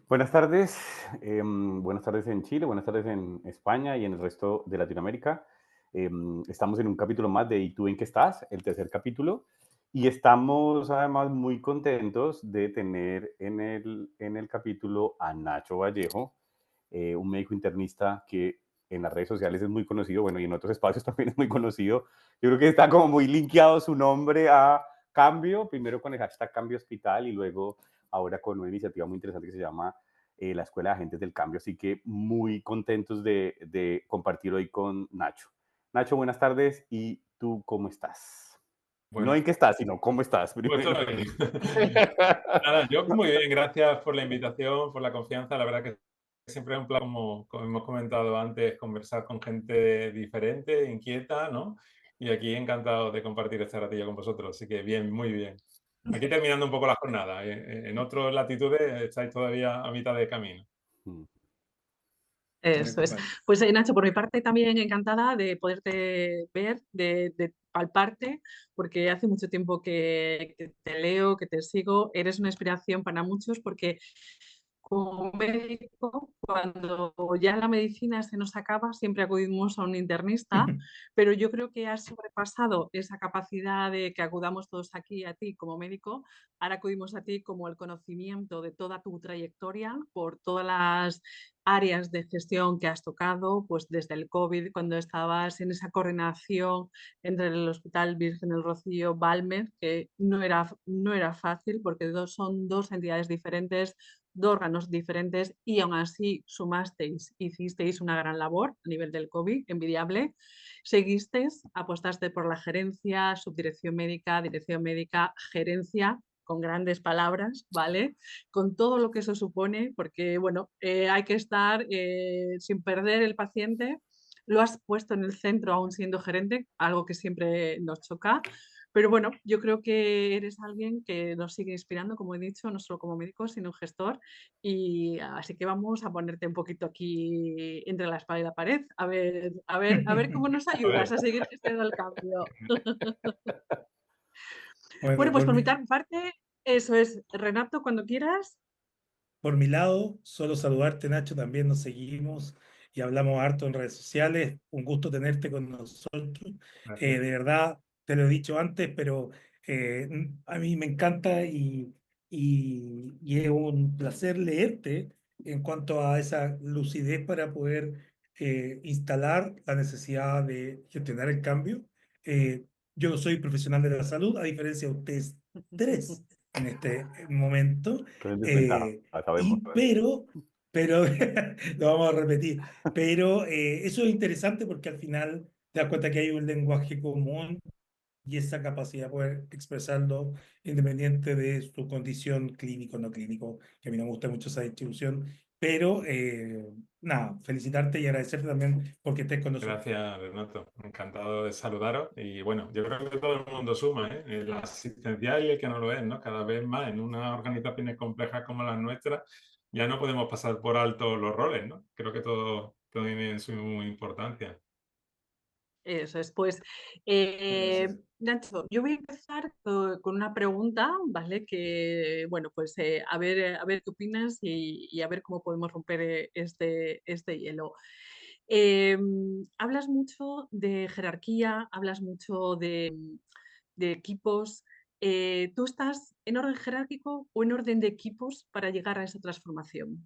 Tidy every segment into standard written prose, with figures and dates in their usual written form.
buenas tardes en Chile, buenas tardes en España y en el resto de Latinoamérica. Estamos en un capítulo más de ¿Y tú en qué estás? El tercer capítulo. Y estamos además muy contentos de tener en el capítulo a Nacho Vallejo, un médico internista que en las redes sociales es muy conocido, bueno, y en otros espacios también es muy conocido. Yo creo que está como muy linkeado su nombre a Cambio, primero con el hashtag Cambio Hospital y luego ahora con una iniciativa muy interesante que se llama la Escuela de Agentes del Cambio. Así que muy contentos de compartir hoy con Nacho. Nacho, buenas tardes. ¿Y tú cómo estás? No Bueno, en qué estás, sino cómo estás pues primero. estoy nada, yo muy bien, gracias por la invitación, por la confianza. La verdad que siempre es un plan, como hemos comentado antes, conversar con gente diferente, inquieta, ¿no? Y aquí encantado de compartir este ratillo con vosotros. Así que bien, muy bien. Aquí terminando un poco la jornada. En otras latitudes estáis todavía a mitad de camino. Mm. Eso es. Bueno, Pues Nacho, por mi parte también encantada de poderte ver, de palparte, porque hace mucho tiempo que te leo, que te sigo. Eres una inspiración para muchos porque como médico, cuando ya la medicina se nos acaba, siempre acudimos a un internista, pero yo creo que has sobrepasado esa capacidad de que acudamos todos aquí a ti como médico. Ahora acudimos a ti como el conocimiento de toda tu trayectoria por todas las áreas de gestión que has tocado, pues desde el COVID, cuando estabas en esa coordinación entre el Hospital Virgen del Rocío, Balmed, que no era fácil porque son dos entidades diferentes, dos órganos diferentes y aún así sumasteis, hicisteis una gran labor a nivel del COVID, envidiable. Seguisteis, apostaste por la gerencia, subdirección médica, dirección médica, gerencia, con grandes palabras, ¿vale? Con todo lo que eso supone, porque bueno, hay que estar sin perder el paciente. Lo has puesto en el centro aún siendo gerente, algo que siempre nos choca. Pero bueno, yo creo que eres alguien que nos sigue inspirando, como he dicho, no solo como médico, sino un gestor. Y así que vamos a ponerte un poquito aquí entre la espada y la pared, a ver cómo nos a ayudas ver, a seguir gestionando el cambio. Bueno, Bueno, pues por mi parte, eso es, Renato, cuando quieras. por mi lado, solo saludarte, Nacho, también nos seguimos y hablamos harto en redes sociales. Un gusto tenerte con nosotros. gracias. De verdad, te lo he dicho antes, pero a mí me encanta y es un placer leerte en cuanto a esa lucidez para poder instalar la necesidad de gestionar el cambio. Yo no soy profesional de la salud, a diferencia de ustedes tres en este momento. Entonces, desventaja, Eh, la sabemos. pero, lo vamos a repetir, pero eso es interesante porque al final te das cuenta que hay un lenguaje común y esa capacidad de poder expresarlo independiente de su condición clínico o no clínico, que a mí no me gusta mucho esa distribución, pero nada, felicitarte y agradecerte también porque estés con nosotros. Gracias, Renato. Encantado de saludaros. Y bueno, yo creo que todo el mundo suma, ¿eh? El asistencial y el que no lo es, ¿no? Cada vez más en unas organizaciones complejas como las nuestras, ya no podemos pasar por alto los roles, ¿no? Creo que todo tiene su importancia. Eso es, pues, Gracias. Nacho, yo voy a empezar con una pregunta, ¿vale? Que, bueno, pues a ver qué opinas y a ver cómo podemos romper este hielo. Hablas mucho de jerarquía, hablas mucho de equipos. ¿Tú estás en orden jerárquico o en orden de equipos para llegar a esa transformación?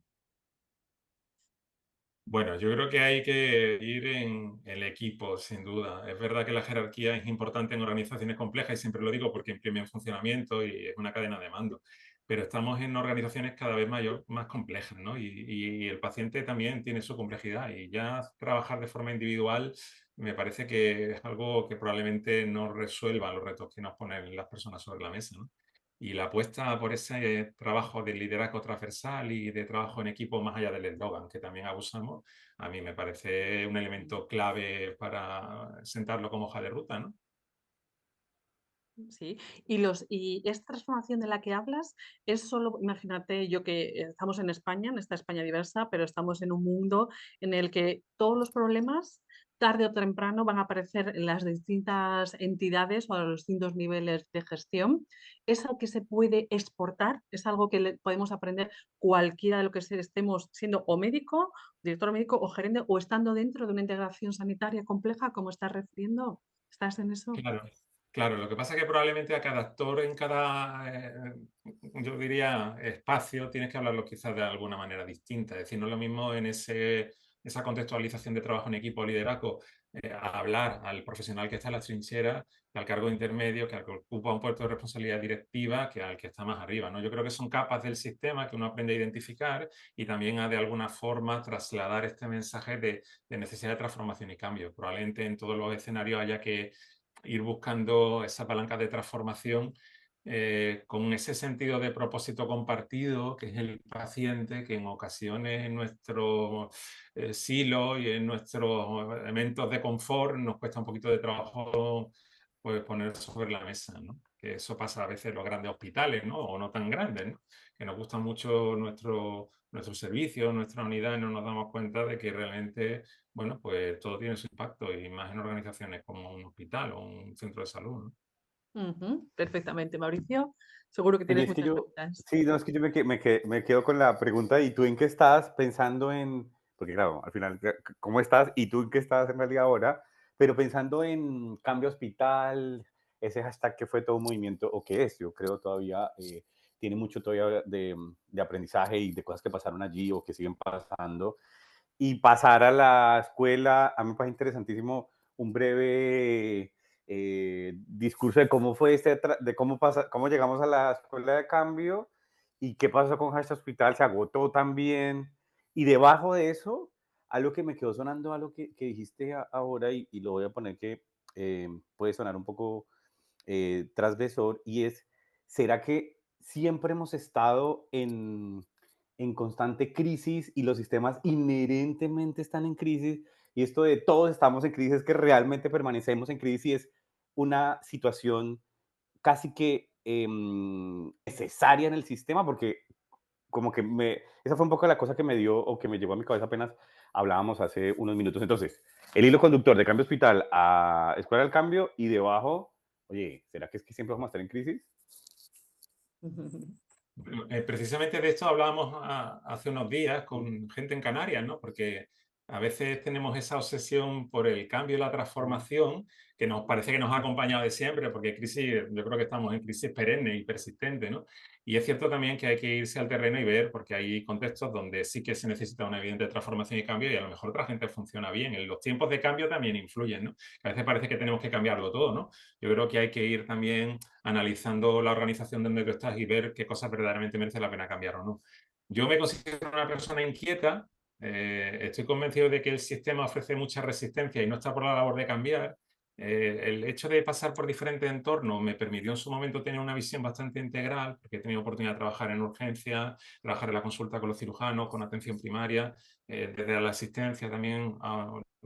Bueno, yo creo que hay que ir en el equipo, sin duda. Es verdad que la jerarquía es importante en organizaciones complejas y siempre lo digo porque imprime un funcionamiento y es una cadena de mando. Pero estamos en organizaciones cada vez más complejas, ¿no? Y el paciente también tiene su complejidad y ya trabajar de forma individual me parece que es algo que probablemente no resuelva los retos que nos ponen las personas sobre la mesa, ¿no? Y la apuesta por ese trabajo de liderazgo transversal y de trabajo en equipo más allá del eslogan, que también abusamos, a mí me parece un elemento clave para sentarlo como hoja de ruta, ¿no? Sí, y esta transformación de la que hablas es solo, imagínate, yo que estamos en España, en esta España diversa, pero estamos en un mundo en el que todos los problemas tarde o temprano van a aparecer en las distintas entidades o a los distintos niveles de gestión. Es algo que se puede exportar, es algo que podemos aprender cualquiera de lo que estemos siendo o médico, director médico o gerente o estando dentro de una integración sanitaria compleja, como estás refiriendo. ¿Estás en eso? Claro, claro. Lo que pasa es que probablemente a cada actor en cada, yo diría, espacio, tienes que hablarlo quizás de alguna manera distinta. Es decir, no es lo mismo en esa contextualización de trabajo en equipo, liderazgo, a hablar al profesional que está en la trinchera, que al cargo intermedio, que al que ocupa un puesto de responsabilidad directiva, que al que está más arriba, ¿no? Yo creo que son capas del sistema que uno aprende a identificar y también a de alguna forma trasladar este mensaje de necesidad de transformación y cambio. Probablemente en todos los escenarios haya que ir buscando esa palanca de transformación con ese sentido de propósito compartido, que es el paciente, que en ocasiones en nuestro silo y en nuestros elementos de confort nos cuesta un poquito de trabajo pues, poner sobre la mesa, ¿no? Que eso pasa a veces en los grandes hospitales, ¿no? O no tan grandes, ¿no? Que nos gusta mucho nuestro servicio, nuestra unidad, y no nos damos cuenta de que realmente, bueno, pues todo tiene su impacto, y más en organizaciones como un hospital o un centro de salud, ¿no? Perfectamente, Mauricio. Seguro que Oye, tienes es que muchas yo, preguntas. sí, no, es que yo me quedo con la pregunta, ¿y tú en qué estás pensando en, porque claro, al final, ¿cómo estás? ¿Y tú en qué estás en realidad ahora? Pero pensando en cambio hospital, ese hashtag que fue todo un movimiento, o que es, yo creo todavía, tiene mucho todavía de aprendizaje y de cosas que pasaron allí o que siguen pasando. Y pasar a la escuela, a mí me parece interesantísimo un breve discurso de cómo fue de cómo llegamos a la escuela de cambio y qué pasó con Hashtag Hospital, se agotó también. Y debajo de eso, algo que me quedó sonando, algo que dijiste ahora, y lo voy a poner que puede sonar un poco transgresor, y es, ¿será que siempre hemos estado en constante crisis y los sistemas inherentemente están en crisis? Y esto de todos estamos en crisis es que realmente permanecemos en crisis y es una situación casi que necesaria en el sistema, porque como que esa fue un poco la cosa que me dio o que me llegó a mi cabeza apenas hablábamos hace unos minutos. Entonces, el hilo conductor de Cambio Hospital a Escuela del Cambio, y debajo, oye, ¿será que es que siempre vamos a estar en crisis? Precisamente de esto hablábamos hace unos días con gente en Canarias, ¿no? Porque a veces tenemos esa obsesión por el cambio y la transformación que nos parece que nos ha acompañado de siempre, porque crisis, yo creo que estamos en crisis perenne y persistente, ¿no? Y es cierto también que hay que irse al terreno y ver, porque hay contextos donde sí que se necesita una evidente transformación y cambio, y a lo mejor otra gente funciona bien. En los tiempos de cambio también influyen, ¿no? A veces parece que tenemos que cambiarlo todo, ¿no? Yo creo que hay que ir también analizando la organización donde tú estás y ver qué cosas verdaderamente merece la pena cambiar o no. Yo me considero una persona inquieta, estoy convencido de que el sistema ofrece mucha resistencia y no está por la labor de cambiar. El hecho de pasar por diferentes entornos me permitió en su momento tener una visión bastante integral, porque he tenido oportunidad de trabajar en urgencia, trabajar en la consulta con los cirujanos, con atención primaria, desde la asistencia también,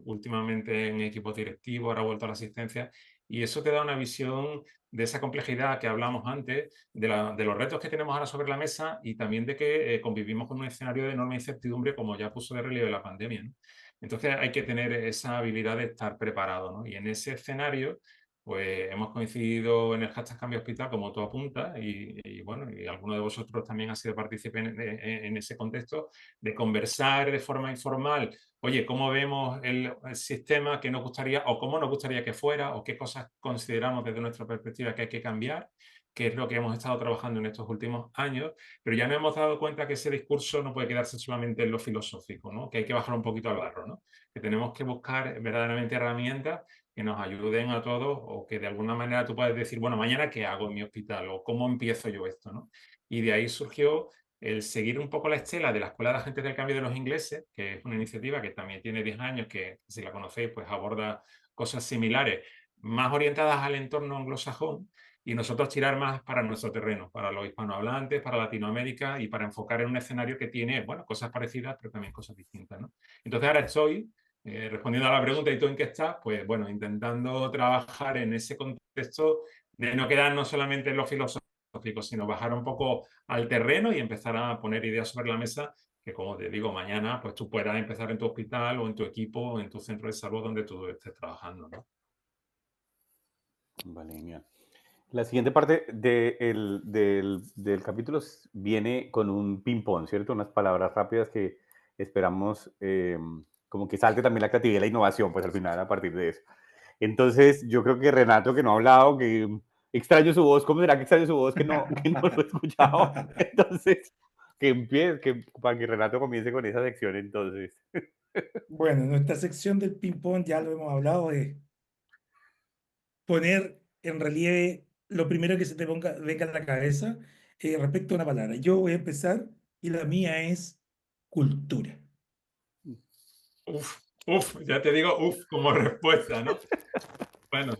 últimamente en equipos directivos, ahora he vuelto a la asistencia, y eso te da una visión de esa complejidad que hablamos antes, de los retos que tenemos ahora sobre la mesa, y también de que convivimos con un escenario de enorme incertidumbre, como ya puso de relieve la pandemia, ¿no? Entonces hay que tener esa habilidad de estar preparado, ¿no? Y en ese escenario, pues hemos coincidido en el hashtag Cambio Hospital, como tú apuntas, y bueno, y alguno de vosotros también ha sido partícipe en ese contexto, de conversar de forma informal. Oye, ¿cómo vemos el sistema que nos gustaría, o cómo nos gustaría que fuera, o qué cosas consideramos desde nuestra perspectiva que hay que cambiar? Que es lo que hemos estado trabajando en estos últimos años, pero ya nos hemos dado cuenta que ese discurso no puede quedarse solamente en lo filosófico, ¿no? Que hay que bajar un poquito al barro, ¿no? Que tenemos que buscar verdaderamente herramientas que nos ayuden a todos, o que de alguna manera tú puedes decir, bueno, mañana qué hago en mi hospital, o cómo empiezo yo esto, ¿no? Y de ahí surgió el seguir un poco la estela de la Escuela de Agentes del Cambio de los Ingleses, que es una iniciativa que también tiene 10 años, que si la conocéis, pues aborda cosas similares, más orientadas al entorno anglosajón, y nosotros tirar más para nuestro terreno, para los hispanohablantes, para Latinoamérica, y para enfocar en un escenario que tiene, bueno, cosas parecidas, pero también cosas distintas, ¿no? Entonces ahora estoy, respondiendo a la pregunta, ¿y tú en qué estás? Pues bueno, intentando trabajar en ese contexto de no quedarnos solamente en lo filosófico, sino bajar un poco al terreno y empezar a poner ideas sobre la mesa que como te digo, mañana pues tú puedas empezar en tu hospital o en tu equipo o en tu centro de salud donde tú estés trabajando, ¿no? Vale, genial. La siguiente parte del capítulo viene con un ping-pong, ¿cierto? Unas palabras rápidas que esperamos como que salte también la creatividad y la innovación, pues al final a partir de eso. Entonces, yo creo que Renato, que no ha hablado, que extraño su voz, ¿cómo será que extraño su voz que no lo he escuchado? Entonces, que empiece, para que Renato comience con esa sección, entonces. Bueno, nuestra sección del ping-pong ya lo hemos hablado, es poner en relieve lo primero que se te venga a la cabeza respecto a una palabra. Yo voy a empezar y la mía es cultura. Ya te digo, como respuesta, ¿no? Bueno,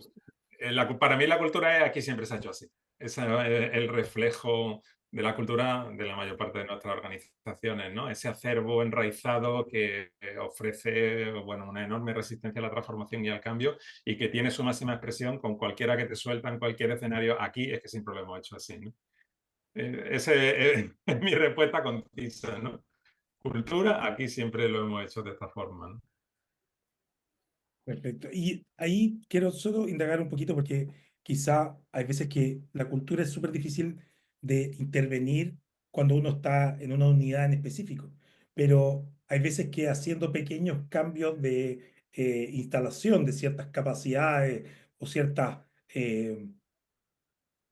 para mí la cultura aquí siempre se ha hecho así. Es el reflejo de la cultura de la mayor parte de nuestras organizaciones, ¿no? Ese acervo enraizado que ofrece, bueno, una enorme resistencia a la transformación y al cambio y que tiene su máxima expresión con cualquiera que te suelta en cualquier escenario. Aquí es que siempre lo hemos hecho así, ¿no? Ese es mi respuesta concisa, ¿no? Cultura, aquí siempre lo hemos hecho de esta forma, ¿no? Perfecto. Y ahí quiero solo indagar un poquito porque quizá hay veces que la cultura es súper difícil de intervenir cuando uno está en una unidad en específico, pero hay veces que haciendo pequeños cambios de instalación de ciertas capacidades o ciertas,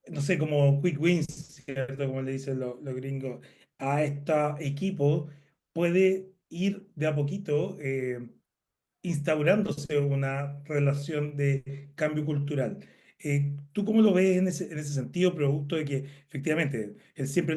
no sé, como quick wins, ¿cierto? Como le dicen los gringos, a este equipo puede ir de a poquito. Instaurándose una relación de cambio cultural. ¿Tú cómo lo ves en ese sentido, producto de que efectivamente siempre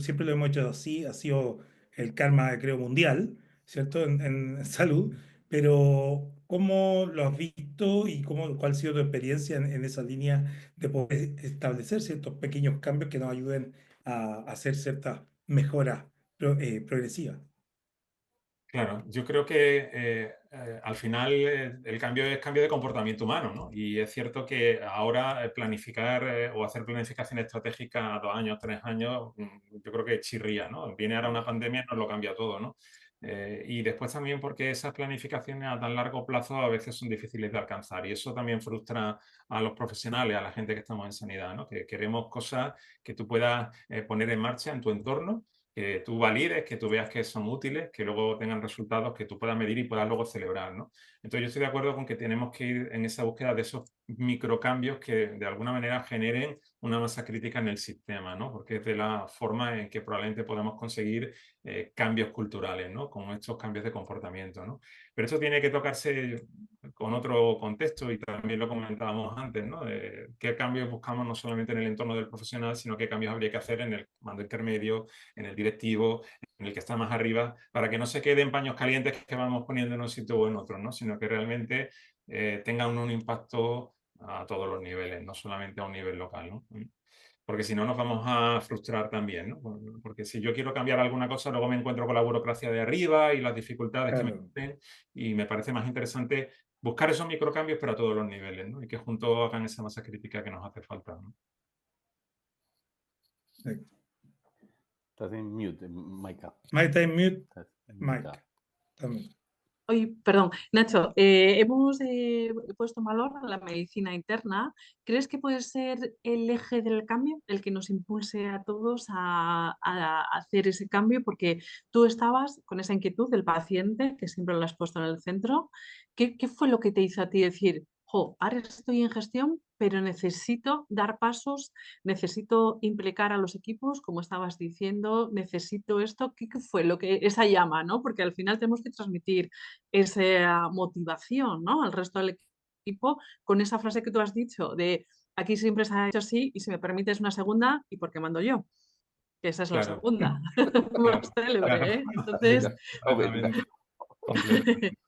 siempre lo hemos hecho así, ha sido el karma, creo, mundial, ¿cierto? En salud, pero ¿cómo lo has visto y cuál ha sido tu experiencia en esa línea de poder establecer ciertos pequeños cambios que nos ayuden a hacer ciertas mejoras progresivas? Claro, yo creo que al final el cambio es cambio de comportamiento humano, ¿no? Y es cierto que ahora planificar o hacer planificación estratégica a 2 años, 3 años, yo creo que chirría, ¿no? Viene ahora una pandemia y nos lo cambia todo, ¿no? Y después también porque esas planificaciones a tan largo plazo a veces son difíciles de alcanzar y eso también frustra a los profesionales, a la gente que estamos en sanidad, ¿no? Que queremos cosas que tú puedas poner en marcha en tu entorno, que tú valides, que tú veas que son útiles, que luego tengan resultados que tú puedas medir y puedas luego celebrar, ¿no? Entonces yo estoy de acuerdo con que tenemos que ir en esa búsqueda de esos microcambios que de alguna manera generen una masa crítica en el sistema, ¿no? Porque es de la forma en que probablemente podemos conseguir cambios culturales, ¿no? Con estos cambios de comportamiento, ¿no? Pero eso tiene que tocarse con otro contexto y también lo comentábamos antes, ¿no? ¿Qué cambios buscamos no solamente en el entorno del profesional, sino qué cambios habría que hacer en el mando intermedio, en el directivo, en el que está más arriba, para que no se queden paños calientes que vamos poniendo en un sitio o en otro, ¿no? Sino que realmente tengan un impacto a todos los niveles, no solamente a un nivel local, ¿no? Porque si no nos vamos a frustrar también, ¿no? Porque si yo quiero cambiar alguna cosa, luego me encuentro con la burocracia de arriba y las dificultades que me ponen, y me parece más interesante buscar esos microcambios, pero a todos los niveles, ¿no? Y que juntos hagan esa masa crítica que nos hace falta, ¿no? Estás en mute, Maika. Mike, está en mute. Estás en Mike, mute. también. Oye, perdón, Nacho, hemos puesto en valor la medicina interna. ¿Crees que puede ser el eje del cambio, el que nos impulse a todos a hacer ese cambio? Porque tú estabas con esa inquietud del paciente, que siempre lo has puesto en el centro. ¿Qué fue lo que te hizo a ti decir, jo, ahora estoy en gestión, pero necesito dar pasos, necesito implicar a los equipos, como estabas diciendo, necesito esto? ¿Qué fue lo que esa llama, ¿no? Porque al final tenemos que transmitir esa motivación, ¿no? Al resto del equipo con esa frase que tú has dicho de aquí siempre se ha hecho así y si me permites una segunda y porque mando yo, que esa es la Claro, segunda, claro, más célebre, claro. ¿eh? Entonces, Completamente, completamente.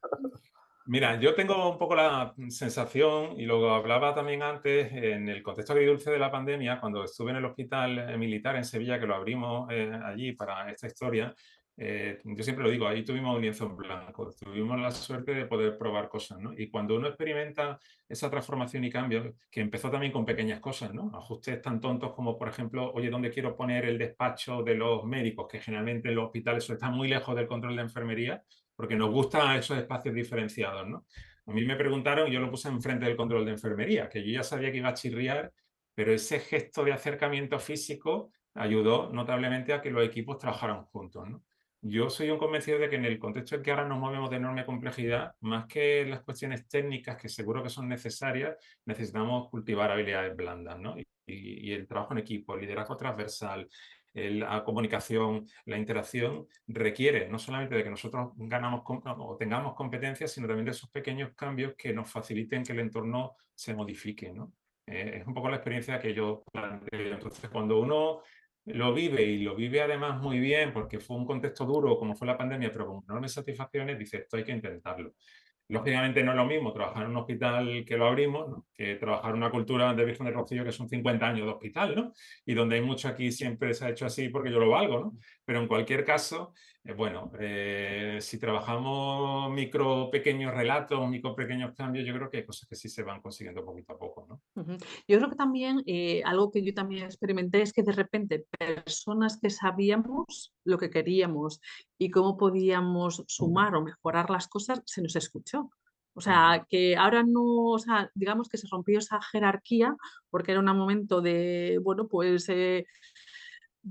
Mira, yo tengo un poco la sensación, y lo hablaba también antes, en el contexto agridulce de la pandemia, cuando estuve en el hospital militar en Sevilla, que lo abrimos allí para esta historia, Yo siempre lo digo, ahí tuvimos un lienzo en blanco, tuvimos la suerte de poder probar cosas, ¿no? Y cuando uno experimenta esa transformación y cambio, que empezó también con pequeñas cosas, ¿no? Ajustes tan tontos como, por ejemplo, oye, ¿dónde quiero poner el despacho de los médicos? Que generalmente en los hospitales eso está muy lejos del control de enfermería, porque nos gustan esos espacios diferenciados, ¿no? A mí me preguntaron y yo lo puse enfrente del control de enfermería, que yo ya sabía que iba a chirriar, pero ese gesto de acercamiento físico ayudó notablemente a que los equipos trabajaran juntos, ¿no? Yo soy un convencido de que en el contexto en que ahora nos movemos de enorme complejidad, más que las cuestiones técnicas, que seguro que son necesarias, necesitamos cultivar habilidades blandas, ¿no? Y el trabajo en equipo, el liderazgo transversal, la comunicación, la interacción, requiere no solamente de que nosotros ganamos o tengamos competencias, sino también de esos pequeños cambios que nos faciliten que el entorno se modifique, ¿no? Es un poco la experiencia que yo planteo. Entonces, cuando uno lo vive y lo vive además muy bien porque fue un contexto duro como fue la pandemia, pero con enormes satisfacciones, dice, esto hay que intentarlo. Lógicamente no es lo mismo trabajar en un hospital que lo abrimos, ¿no? Que trabajar en una cultura de Virgen del Rocío que son 50 años de hospital, ¿no? Y donde hay mucho aquí siempre se ha hecho así porque yo lo valgo, ¿no? Pero en cualquier caso, bueno, si trabajamos pequeños relatos, pequeños cambios, yo creo que hay cosas que sí se van consiguiendo poquito a poco, ¿no? Yo creo que también algo que yo también experimenté es que de repente personas que sabíamos lo que queríamos y cómo podíamos sumar o mejorar las cosas, se nos escuchó. O sea, que ahora no, o sea, digamos que se rompió esa jerarquía porque era un momento de, bueno, pues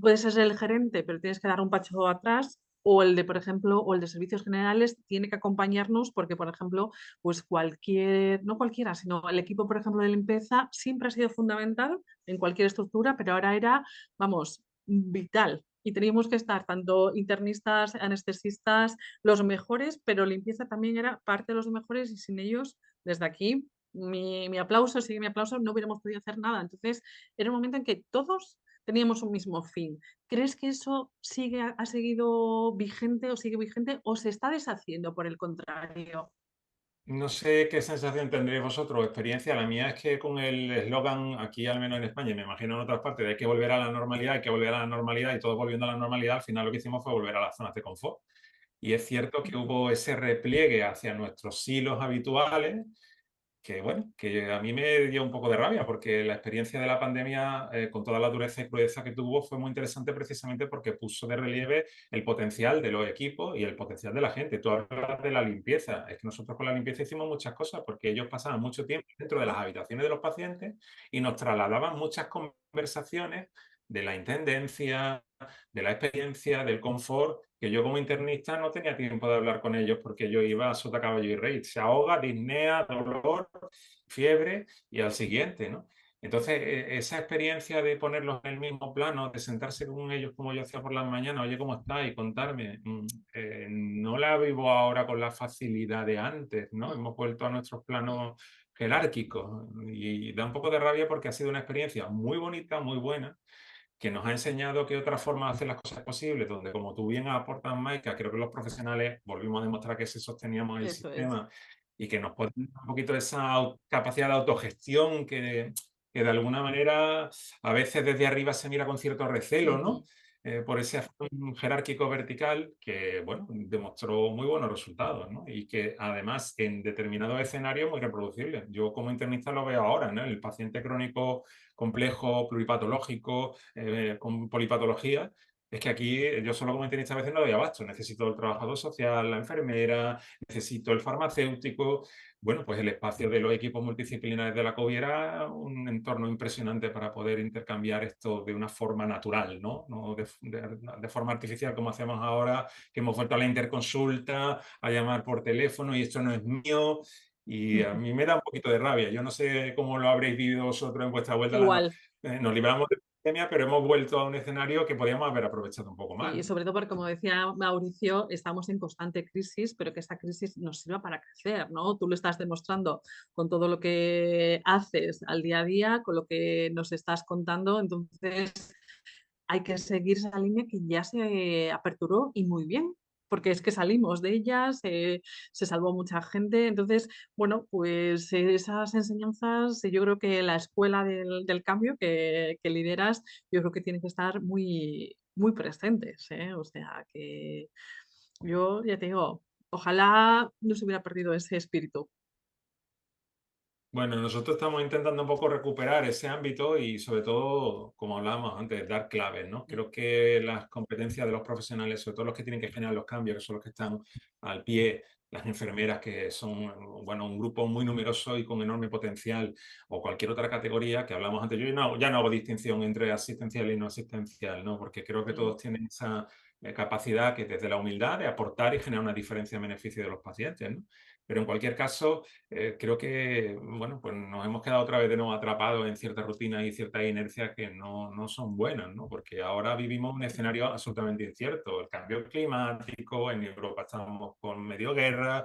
puedes ser el gerente, pero tienes que dar un paso atrás, o el de, por ejemplo, o el de servicios generales tiene que acompañarnos porque, por ejemplo, pues no cualquiera, sino el equipo, por ejemplo, de limpieza siempre ha sido fundamental en cualquier estructura, pero ahora era, vamos, vital. Y teníamos que estar tanto internistas, anestesistas, los mejores, pero limpieza también era parte de los mejores y sin ellos, desde aquí, mi aplauso, sigue mi aplauso, no hubiéramos podido hacer nada. Entonces, era un momento en que todos teníamos un mismo fin. ¿Crees que eso ha seguido vigente o sigue vigente o se está deshaciendo por el contrario? No sé qué sensación tendréis vosotros, experiencia. La mía es que con el eslogan, aquí al menos en España, y me imagino en otras partes, de hay que volver a la normalidad, hay que volver a la normalidad, y todos volviendo a la normalidad, al final lo que hicimos fue volver a las zonas de confort. Y es cierto que hubo ese repliegue hacia nuestros silos habituales, que bueno, que a mí me dio un poco de rabia, porque la experiencia de la pandemia, con toda la dureza y crudeza que tuvo, fue muy interesante precisamente porque puso de relieve el potencial de los equipos y el potencial de la gente. Tú hablas de la limpieza, es que nosotros con la limpieza hicimos muchas cosas, porque ellos pasaban mucho tiempo dentro de las habitaciones de los pacientes y nos trasladaban muchas conversaciones de la intendencia, de la experiencia, del confort, que yo como internista no tenía tiempo de hablar con ellos porque yo iba a sota, caballo y rey. Se ahoga, disnea, dolor, fiebre y al siguiente, ¿no? Entonces, esa experiencia de ponerlos en el mismo plano, de sentarse con ellos como yo hacía por las mañanas, oye, ¿cómo está? Y contarme, no la vivo ahora con la facilidad de antes, ¿no? Hemos vuelto a nuestros planos jerárquicos y da un poco de rabia porque ha sido una experiencia muy bonita, muy buena, que nos ha enseñado que otra forma de hacer las cosas posibles, donde como tú bien aportas, Maika, creo que los profesionales volvimos a demostrar que se sosteníamos el Eso es. sistema y que nos puede dar un poquito de esa capacidad de autogestión que de alguna manera a veces desde arriba se mira con cierto recelo, ¿no? Por ese afán jerárquico vertical que, bueno, demostró muy buenos resultados, ¿no? Y que además en determinados escenarios muy reproducibles. Yo como internista lo veo ahora, ¿no? El paciente crónico complejo, pluripatológico, con polipatología, es que aquí yo solo como internista a veces no doy abasto. Necesito el trabajador social, la enfermera, necesito el farmacéutico. Bueno, pues el espacio de los equipos multidisciplinares de la COVID era un entorno impresionante para poder intercambiar esto de una forma natural, ¿no? No de forma artificial como hacemos ahora, que hemos vuelto a la interconsulta, a llamar por teléfono y esto no es mío. Y a mí me da un poquito de rabia. Yo no sé cómo lo habréis vivido vosotros en vuestra vuelta. Igual. Nos libramos de la pandemia, pero hemos vuelto a un escenario que podíamos haber aprovechado un poco más. Y sobre todo porque, como decía Mauricio, estamos en constante crisis, pero que esta crisis nos sirva para crecer, ¿no? Tú lo estás demostrando con todo lo que haces al día a día, con lo que nos estás contando. Entonces, hay que seguir esa línea que ya se aperturó y muy bien, porque es que salimos de ella, se salvó mucha gente. Entonces, bueno, pues esas enseñanzas, yo creo que la escuela del cambio que lideras, yo creo que tiene que estar muy, muy presentes, ¿eh? O sea que yo ya te digo, ojalá no se hubiera perdido ese espíritu. Bueno, nosotros estamos intentando un poco recuperar ese ámbito y sobre todo, como hablábamos antes, dar claves, ¿no? Creo que las competencias de los profesionales, sobre todo los que tienen que generar los cambios, que son los que están al pie, las enfermeras, que son, bueno, un grupo muy numeroso y con enorme potencial, o cualquier otra categoría que hablamos antes. Yo ya no hago distinción entre asistencial y no asistencial, ¿no? Porque creo que todos tienen esa capacidad que desde la humildad de aportar y generar una diferencia en beneficio de los pacientes, ¿no? Pero en cualquier caso, creo que, bueno, pues nos hemos quedado otra vez de nuevo atrapados en ciertas rutinas y ciertas inercias que no son buenas, ¿no? Porque ahora vivimos un escenario absolutamente incierto. El cambio climático, en Europa estamos con medio guerra,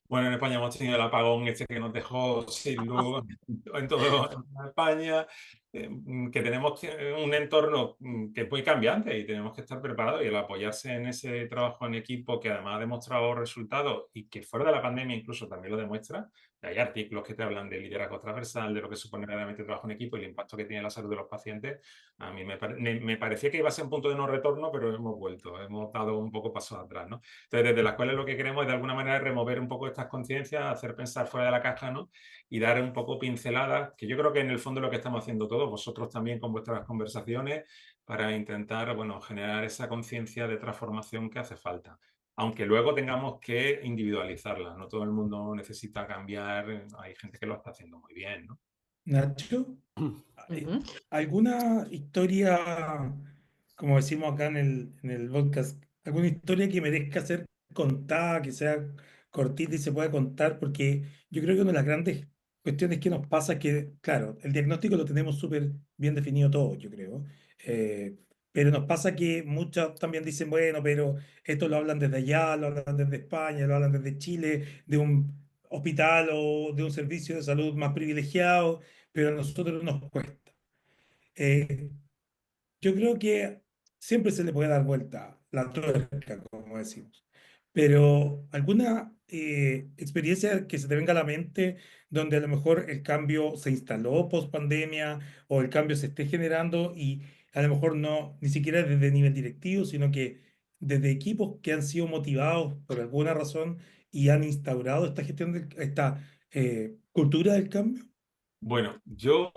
bueno, en España hemos tenido el apagón este que nos dejó sin luz en toda España, que tenemos un entorno que es muy cambiante y tenemos que estar preparados, y el apoyarse en ese trabajo en equipo que además ha demostrado resultados y que fuera de la pandemia incluso también lo demuestra. Hay artículos que te hablan de liderazgo transversal, de lo que supone realmente el trabajo en equipo y el impacto que tiene en la salud de los pacientes. A mí me parecía que iba a ser un punto de no retorno, pero hemos vuelto, hemos dado un poco pasos atrás, ¿no? Entonces, desde la escuela lo que queremos es de alguna manera remover un poco estas conciencias, hacer pensar fuera de la caja, ¿no? Y dar un poco pinceladas, que yo creo que en el fondo es lo que estamos haciendo todos, vosotros también con vuestras conversaciones, para intentar, bueno, generar esa conciencia de transformación que hace falta. Aunque luego tengamos que individualizarla. No todo el mundo necesita cambiar. Hay gente que lo está haciendo muy bien, ¿no? Nacho, Ujú. ¿alguna historia, como decimos acá en el podcast, alguna historia que merezca ser contada, que sea cortita y se pueda contar? Porque yo creo que una de las grandes cuestiones que nos pasa es que, claro, el diagnóstico lo tenemos súper bien definido todo, yo creo. Eh, pero nos pasa que muchos también dicen, bueno, pero esto lo hablan desde allá, lo hablan desde España, lo hablan desde Chile, de un hospital o de un servicio de salud más privilegiado, pero a nosotros nos cuesta. Eh, yo creo que siempre se le puede dar vuelta la tuerca, como decimos. Pero alguna experiencia que se te venga a la mente donde a lo mejor el cambio se instaló post pandemia o el cambio se esté generando y a lo mejor no, ni siquiera desde nivel directivo, sino que desde equipos que han sido motivados por alguna razón y han instaurado esta gestión, esta cultura del cambio. Bueno, yo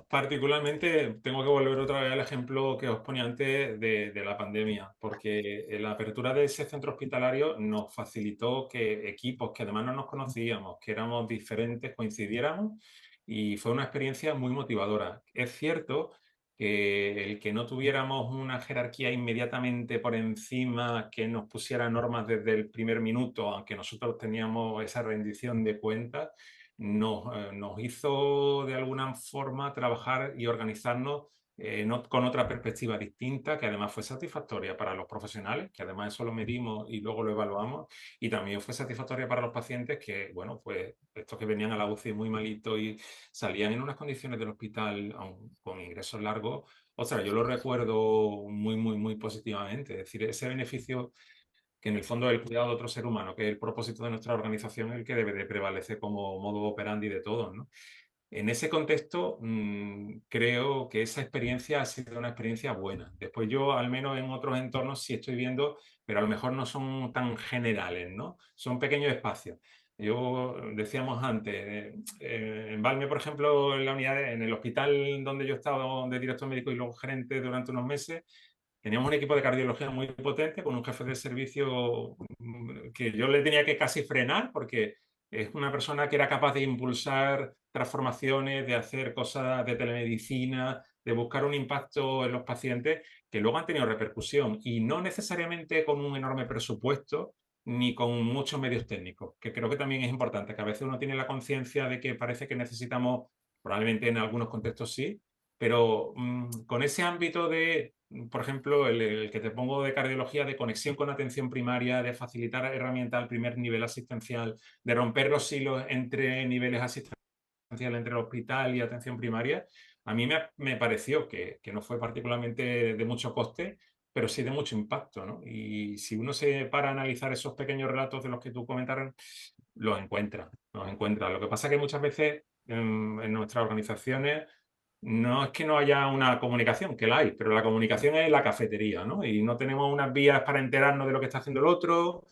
particularmente tengo que volver otra vez al ejemplo que os ponía antes de la pandemia, porque la apertura de ese centro hospitalario nos facilitó que equipos que además no nos conocíamos, que éramos diferentes, coincidiéramos, y fue una experiencia muy motivadora. Es cierto que el que no tuviéramos una jerarquía inmediatamente por encima que nos pusiera normas desde el primer minuto, aunque nosotros teníamos esa rendición de cuentas, nos hizo de alguna forma trabajar y organizarnos con otra perspectiva distinta, que además fue satisfactoria para los profesionales, que además eso lo medimos y luego lo evaluamos, y también fue satisfactoria para los pacientes que, bueno, pues estos que venían a la UCI muy malitos y salían en unas condiciones del hospital con ingresos largos. O sea, yo lo recuerdo muy positivamente. Es decir, ese beneficio que en el fondo es el cuidado de otro ser humano, que es el propósito de nuestra organización, el que debe de prevalecer como modo operandi de todos, ¿no? En ese contexto, creo que esa experiencia ha sido una experiencia buena. Después yo, al menos en otros entornos, sí estoy viendo, pero a lo mejor no son tan generales, ¿no? Son pequeños espacios. Yo decíamos antes, en Valme, por ejemplo, en la unidad, en el hospital donde yo estaba de director médico y luego gerente durante unos meses, teníamos un equipo de cardiología muy potente con un jefe de servicio que yo le tenía que casi frenar porque es una persona que era capaz de impulsar transformaciones, de hacer cosas de telemedicina, de buscar un impacto en los pacientes que luego han tenido repercusión y no necesariamente con un enorme presupuesto ni con muchos medios técnicos, que creo que también es importante, que a veces uno tiene la conciencia de que parece que necesitamos, probablemente en algunos contextos sí, pero con ese ámbito de, por ejemplo, el que te pongo de cardiología, de conexión con atención primaria, de facilitar herramientas al primer nivel asistencial, de romper los hilos entre niveles asistenciales, entre el hospital y atención primaria, a mí me pareció que no fue particularmente de mucho coste, pero sí de mucho impacto, ¿no? Y si uno se para a analizar esos pequeños relatos de los que tú comentaron, los encuentra. Lo que pasa es que muchas veces en nuestras organizaciones no es que no haya una comunicación, que la hay, pero la comunicación es la cafetería, ¿no? Y no tenemos unas vías para enterarnos de lo que está haciendo el otro,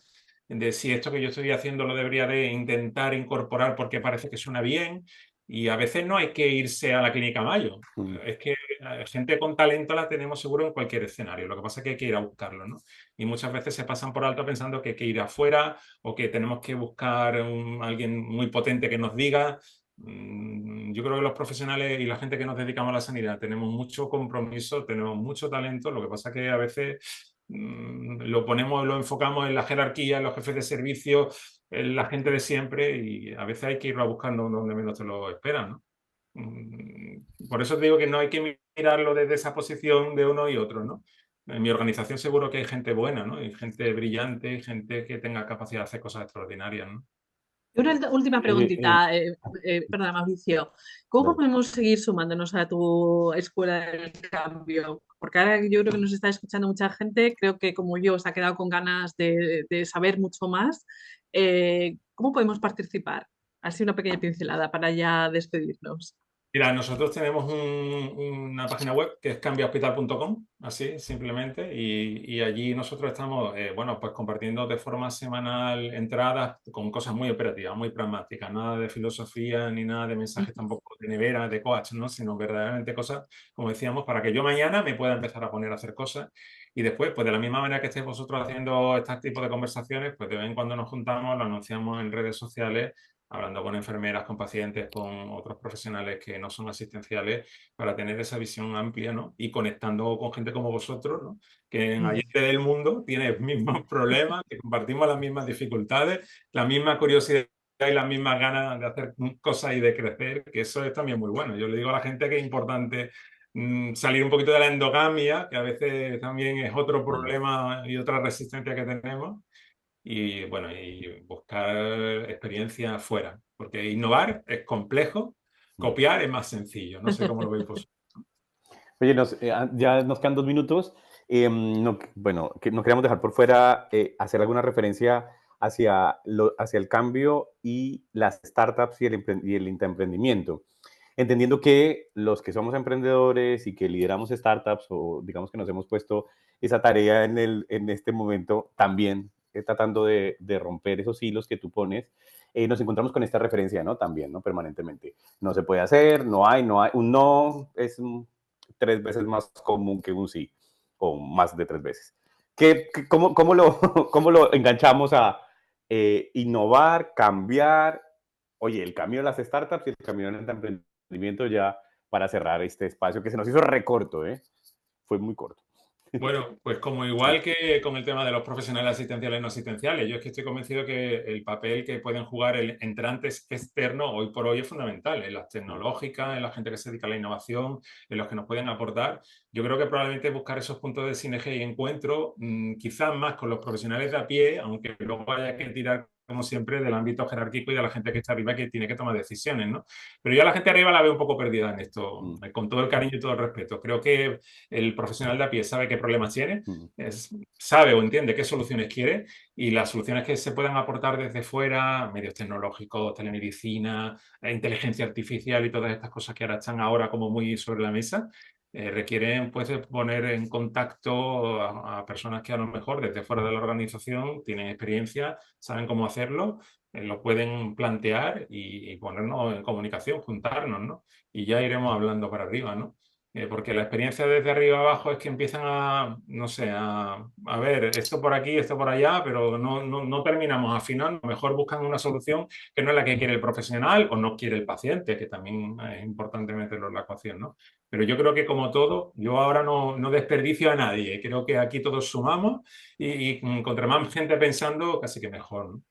de si esto que yo estoy haciendo lo debería de intentar incorporar porque parece que suena bien. Y a veces no hay que irse a la Clínica Mayo. Es que gente con talento la tenemos seguro en cualquier escenario. Lo que pasa es que hay que ir a buscarlo, ¿no? Y muchas veces se pasan por alto pensando que hay que ir afuera o que tenemos que buscar alguien muy potente que nos diga. Yo creo que los profesionales y la gente que nos dedicamos a la sanidad tenemos mucho compromiso, tenemos mucho talento. Lo que pasa es que a veces lo enfocamos en la jerarquía, en los jefes de servicio, en la gente de siempre, y a veces hay que irlo buscando donde menos te lo esperan, ¿no? Por eso te digo que no hay que mirarlo desde esa posición de uno y otro, ¿no? En mi organización seguro que hay gente buena, ¿no? Y gente brillante, y gente que tenga capacidad de hacer cosas extraordinarias, ¿no? Y una última preguntita, ah, perdona, Mauricio. ¿Cómo dale. podemos seguir sumándonos a tu escuela del cambio? Porque ahora yo creo que nos está escuchando mucha gente, creo que como yo se ha quedado con ganas de saber mucho más. ¿Cómo podemos participar? Así una pequeña pincelada para ya despedirnos. Mira, nosotros tenemos una página web que es cambiahospital.com, así simplemente, y allí nosotros estamos, bueno, pues compartiendo de forma semanal entradas con cosas muy operativas, muy pragmáticas, nada de filosofía ni nada de mensajes tampoco de nevera, de coach, ¿no? Sino verdaderamente cosas, como decíamos, para que yo mañana me pueda empezar a poner a hacer cosas y después, pues de la misma manera que estéis vosotros haciendo este tipo de conversaciones, pues de vez en cuando nos juntamos, lo anunciamos en redes sociales hablando con enfermeras, con pacientes, con otros profesionales que no son asistenciales, para tener esa visión amplia, ¿no? Y conectando con gente como vosotros, ¿no? Que en Allende del mundo tiene los mismos problemas, que compartimos las mismas dificultades, la misma curiosidad y las mismas ganas de hacer cosas y de crecer, que eso es también muy bueno. Yo le digo a la gente que es importante salir un poquito de la endogamia, que a veces también es otro problema y otra resistencia que tenemos, y bueno, y buscar experiencia fuera, porque innovar es complejo, copiar es más sencillo. No sé cómo lo veis vosotros. Oye, ya nos quedan 2 minutos. Bueno, que no queríamos dejar por fuera hacer alguna referencia hacia el cambio y las startups y el intraemprendimiento. Entendiendo que los que somos emprendedores y que lideramos startups o digamos que nos hemos puesto esa tarea en este momento, también tratando de romper esos hilos que tú pones, nos encontramos con esta referencia, ¿no? También, ¿no? Permanentemente. No se puede hacer, no hay. Un no es 3 veces más común que un sí, o más de 3 veces. ¿Cómo cómo lo enganchamos a innovar, cambiar? Oye, el camino de las startups y el camino del emprendimiento ya para cerrar este espacio que se nos hizo recorto, ¿eh? Fue muy corto. Bueno, pues como igual que con el tema de los profesionales asistenciales y no asistenciales, yo es que estoy convencido que el papel que pueden jugar el entrantes externo hoy por hoy es fundamental, en las tecnológicas, en la gente que se dedica a la innovación, en los que nos pueden aportar. Yo creo que probablemente buscar esos puntos de sinergia y encuentro, quizás más con los profesionales de a pie, aunque luego haya que tirar como siempre, del ámbito jerárquico y de la gente que está arriba que tiene que tomar decisiones, ¿no? Pero yo a la gente arriba la veo un poco perdida en esto, con todo el cariño y todo el respeto. Creo que el profesional de a pie sabe qué problemas tiene, sabe o entiende qué soluciones quiere, y las soluciones que se puedan aportar desde fuera, medios tecnológicos, telemedicina, inteligencia artificial y todas estas cosas que ahora como muy sobre la mesa, requieren pues poner en contacto a personas que a lo mejor desde fuera de la organización tienen experiencia, saben cómo hacerlo, lo pueden plantear y ponernos en comunicación, juntarnos, ¿no? Y ya iremos hablando para arriba, ¿no? Porque la experiencia desde arriba abajo es que empiezan a, no sé, a ver, esto por aquí, esto por allá, pero no terminamos afinando. Mejor buscan una solución que no es la que quiere el profesional o no quiere el paciente, que también es importante meterlo en la ecuación, ¿no? Pero yo creo que como todo, yo ahora no desperdicio a nadie. Creo que aquí todos sumamos y contra más gente pensando, casi que mejor, ¿no?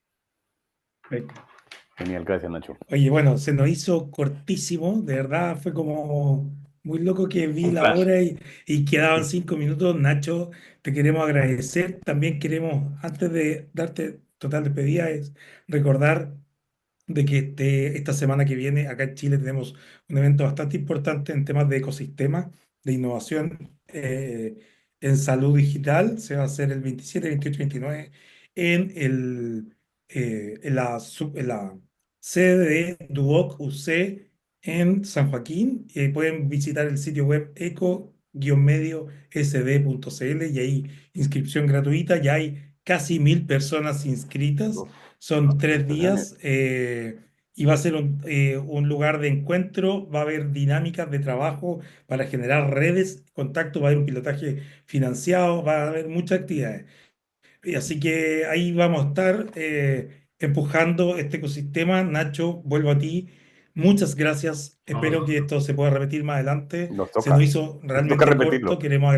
Genial, gracias, Nacho. Oye, bueno, se nos hizo cortísimo, de verdad fue como muy loco que vi Un la flash. hora y quedaban 5 minutos. Nacho, te queremos agradecer. También queremos, antes de darte total despedida, es recordar de que esta semana que viene acá en Chile tenemos un evento bastante importante en temas de ecosistema, de innovación en salud digital. Se va a hacer el 27, 28, 29 en la sede de Duoc UC en San Joaquín. Pueden visitar el sitio web eco-mediosd.cl y ahí inscripción gratuita. Ya hay casi 1000 personas inscritas. Uf, Son 3 impresionante. días y va a ser un lugar de encuentro. Va a haber dinámicas de trabajo para generar redes, contacto, va a haber un pilotaje financiado, va a haber muchas actividades. Y así que ahí vamos a estar empujando este ecosistema. Nacho, vuelvo a ti. Muchas gracias. No, Espero no, que esto se pueda repetir más adelante. Nos Se nos toca. hizo Nos toca realmente corto. repetirlo. Queremos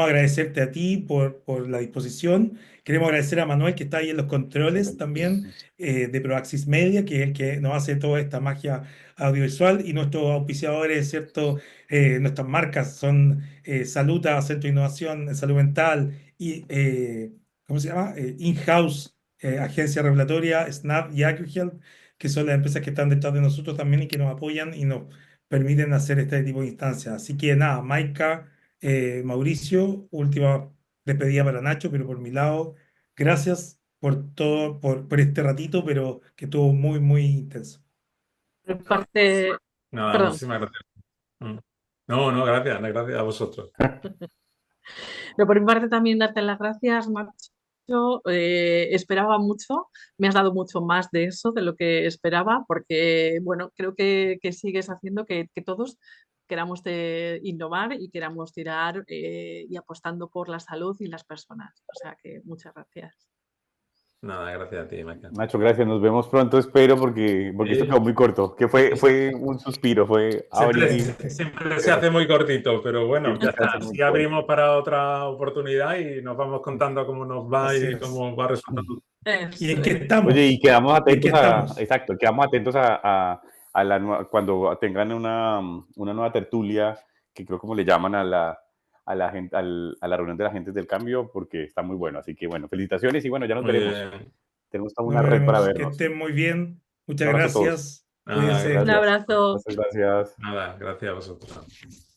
agradecerte a ti por la disposición. Queremos agradecer a Manuel que está ahí en los controles también de Proaxis Media, que es el que nos hace toda esta magia audiovisual y nuestros auspiciadores, ¿cierto? Nuestras marcas son Saluta, Centro de Innovación en Salud Mental y, ¿cómo se llama? In-house, Agencia Regulatoria, SNAP y AgriHealth, que son las empresas que están detrás de nosotros también y que nos apoyan y nos permiten hacer este tipo de instancias. Así que nada, Maika, Mauricio, última despedida para Nacho, pero por mi lado, gracias por todo, por este ratito, pero que estuvo muy, muy intenso. Por parte, nada, perdón, muchísimas gracias. No, no, gracias a vosotros. pero por mi parte también darte las gracias, Nacho. Esperaba mucho, me has dado mucho más de eso de lo que esperaba, porque bueno, creo que sigues haciendo que todos queramos innovar y queramos tirar y apostando por la salud y las personas. O sea que muchas gracias. Nada, gracias a ti, Maika. Nacho, gracias. Nos vemos pronto, espero, porque esto quedó muy corto. Que fue un suspiro, fue abrir. Siempre se hace muy cortito, pero bueno, Siempre ya se hace está. muy Así corto. abrimos para otra oportunidad y nos vamos contando cómo nos va Así y es. cómo va resultando. ¿Y en Eso qué es. estamos? Oye, y quedamos ¿Y en qué atentos estamos? exacto, quedamos atentos a cuando tengan una nueva tertulia, que creo como le llaman a la gente, a la reunión de la gente del cambio, porque está muy bueno. Así que bueno, felicitaciones y bueno, ya nos Muy veremos. bien. Tenemos toda Nos una red para veremos. Que vernos. estén muy bien. Un Muchas abrazo a todos. gracias. Nada, Cuídense. Un Gracias. abrazo. Muchas gracias. nada, gracias a vosotros.